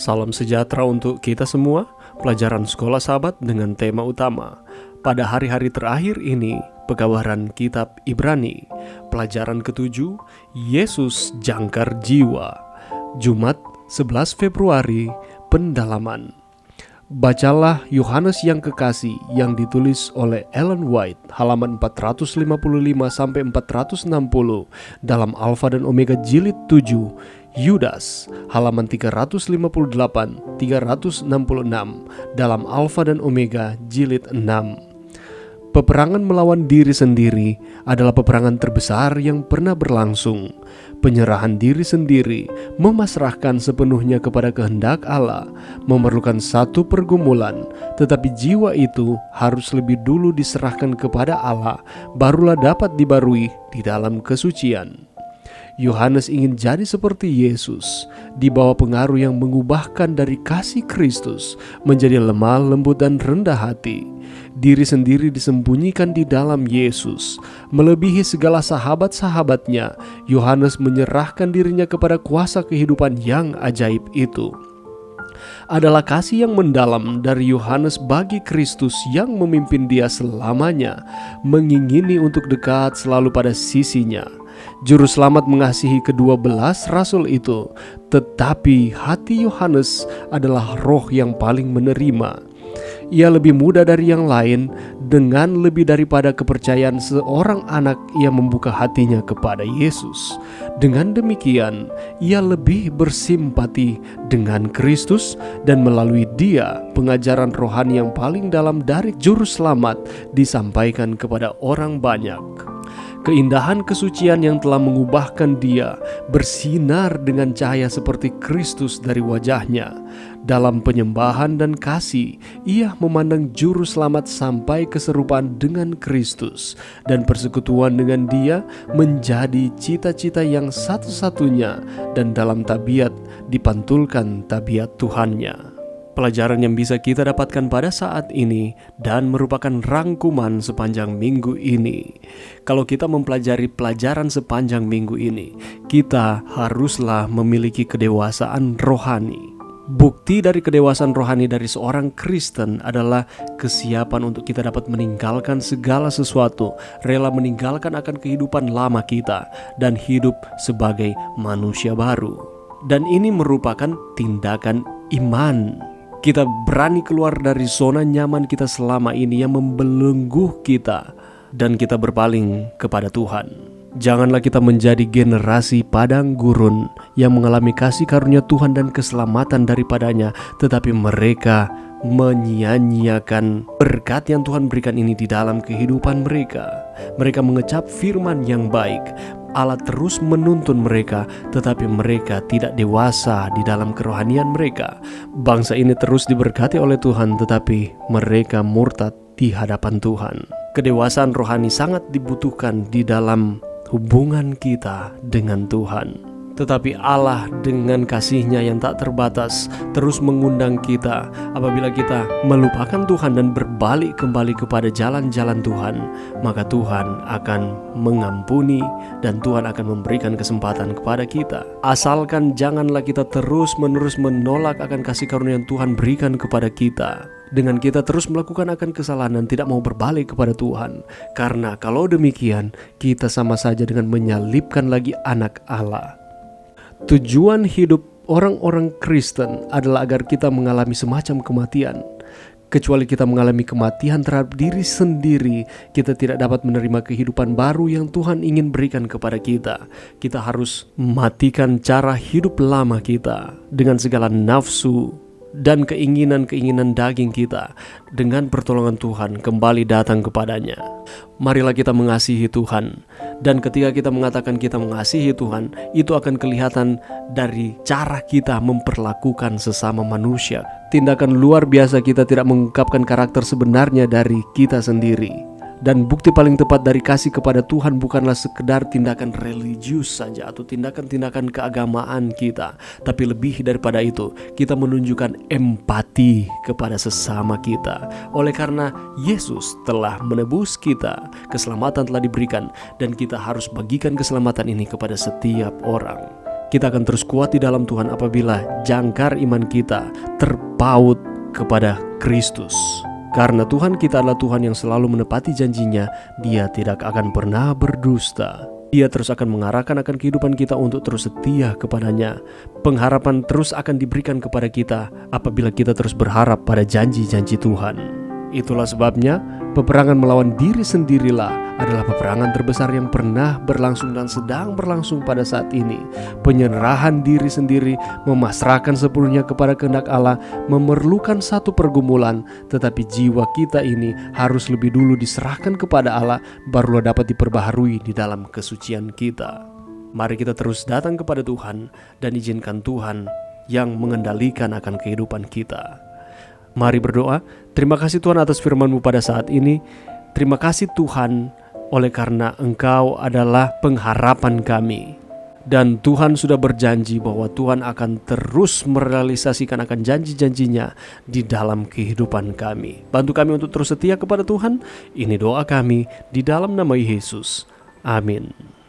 Salam sejahtera untuk kita semua. Pelajaran Sekolah Sahabat dengan tema utama pada hari-hari terakhir ini, pekabaran kitab Ibrani. Pelajaran ke-7, Yesus jangkar jiwa. Jumat 11 Februari, pendalaman. Bacalah Yohanes yang kekasih yang ditulis oleh Ellen White, halaman 455-460 dalam Alfa dan Omega jilid 7, Yudas, halaman 358-366 dalam Alfa dan Omega jilid 6. Peperangan melawan diri sendiri adalah peperangan terbesar yang pernah berlangsung. Penyerahan diri sendiri, memasrahkan sepenuhnya kepada kehendak Allah, memerlukan satu pergumulan, tetapi jiwa itu harus lebih dulu diserahkan kepada Allah, barulah dapat dibarui di dalam kesucian. Yohanes ingin jadi seperti Yesus, di bawah pengaruh yang mengubahkan dari kasih Kristus menjadi lemah, lembut, dan rendah hati. Diri sendiri disembunyikan di dalam Yesus. Melebihi segala sahabat-sahabatnya, Yohanes menyerahkan dirinya kepada kuasa kehidupan yang ajaib itu. Adalah kasih yang mendalam dari Yohanes bagi Kristus yang memimpin dia selamanya, mengingini untuk dekat selalu pada sisinya. Juru selamat mengasihi ke-12 rasul itu, tetapi hati Yohanes adalah roh yang paling menerima. Ia lebih muda dari yang lain, dengan lebih daripada kepercayaan seorang anak ia membuka hatinya kepada Yesus. Dengan demikian, ia lebih bersimpati dengan Kristus, dan melalui dia, pengajaran rohani yang paling dalam dari juru selamat disampaikan kepada orang banyak. Keindahan kesucian yang telah mengubahkan dia bersinar dengan cahaya seperti Kristus dari wajahnya. Dalam penyembahan dan kasih, ia memandang juru selamat sampai keserupaan dengan Kristus, dan persekutuan dengan dia menjadi cita-cita yang satu-satunya, dan dalam tabiat dipantulkan tabiat Tuhannya. Pelajaran yang bisa kita dapatkan pada saat ini dan merupakan rangkuman sepanjang minggu ini. Kalau kita mempelajari pelajaran sepanjang minggu ini, kita haruslah memiliki kedewasaan rohani. Bukti dari kedewasaan rohani dari seorang Kristen adalah kesiapan untuk kita dapat meninggalkan segala sesuatu, rela meninggalkan akan kehidupan lama kita, dan hidup sebagai manusia baru. Dan ini merupakan tindakan iman. Kita berani keluar dari zona nyaman kita selama ini yang membelenggu kita, dan kita berpaling kepada Tuhan. Janganlah kita menjadi generasi padang gurun yang mengalami kasih karunia Tuhan dan keselamatan daripadanya, tetapi mereka menyia-nyiakan berkat yang Tuhan berikan ini di dalam kehidupan mereka. Mereka mengecap firman yang baik. Allah terus menuntun mereka, tetapi mereka tidak dewasa di dalam kerohanian mereka. Bangsa ini terus diberkati oleh Tuhan, tetapi mereka murtad di hadapan Tuhan. Kedewasaan rohani sangat dibutuhkan di dalam hubungan kita dengan Tuhan. Tetapi Allah dengan kasih-Nya yang tak terbatas terus mengundang kita. Apabila kita melupakan Tuhan dan berbalik kembali kepada jalan-jalan Tuhan, maka Tuhan akan mengampuni dan Tuhan akan memberikan kesempatan kepada kita. Asalkan janganlah kita terus-menerus menolak akan kasih karunia yang Tuhan berikan kepada kita, dengan kita terus melakukan akan kesalahan dan tidak mau berbalik kepada Tuhan. Karena kalau demikian, kita sama saja dengan menyalibkan lagi anak Allah. Tujuan hidup orang-orang Kristen adalah agar kita mengalami semacam kematian. Kecuali kita mengalami kematian terhadap diri sendiri, kita tidak dapat menerima kehidupan baru yang Tuhan ingin berikan kepada kita. Kita harus mematikan cara hidup lama kita dengan segala nafsu dan keinginan-keinginan daging kita, dengan pertolongan Tuhan kembali datang kepadanya. Marilah kita mengasihi Tuhan, dan ketika kita mengatakan kita mengasihi Tuhan, itu akan kelihatan dari cara kita memperlakukan sesama manusia. Tindakan luar biasa kita tidak mengungkapkan karakter sebenarnya dari kita sendiri. Dan bukti paling tepat dari kasih kepada Tuhan bukanlah sekedar tindakan religius saja atau tindakan-tindakan keagamaan kita, tapi lebih daripada itu, kita menunjukkan empati kepada sesama kita. Oleh karena Yesus telah menebus kita, keselamatan telah diberikan, dan kita harus bagikan keselamatan ini kepada setiap orang. Kita akan terus kuat di dalam Tuhan apabila jangkar iman kita terpaut kepada Kristus. Karena Tuhan kita adalah Tuhan yang selalu menepati janjinya. Dia tidak akan pernah berdusta. Dia terus akan mengarahkan akan kehidupan kita untuk terus setia kepadanya. Pengharapan terus akan diberikan kepada kita apabila kita terus berharap pada janji-janji Tuhan. Itulah sebabnya peperangan melawan diri sendirilah adalah peperangan terbesar yang pernah berlangsung dan sedang berlangsung pada saat ini. Penyerahan diri sendiri, memasrahkan sepenuhnya kepada kehendak Allah memerlukan satu pergumulan, tetapi jiwa kita ini harus lebih dulu diserahkan kepada Allah, barulah dapat diperbaharui di dalam kesucian kita. Mari kita terus datang kepada Tuhan dan izinkan Tuhan yang mengendalikan akan kehidupan kita. Mari berdoa. Terima kasih Tuhan atas firman-Mu pada saat ini. Terima kasih Tuhan oleh karena Engkau adalah pengharapan kami. Dan Tuhan sudah berjanji bahwa Tuhan akan terus merealisasikan akan janji-janjinya di dalam kehidupan kami. Bantu kami untuk terus setia kepada Tuhan. Ini doa kami di dalam nama Yesus. Amin.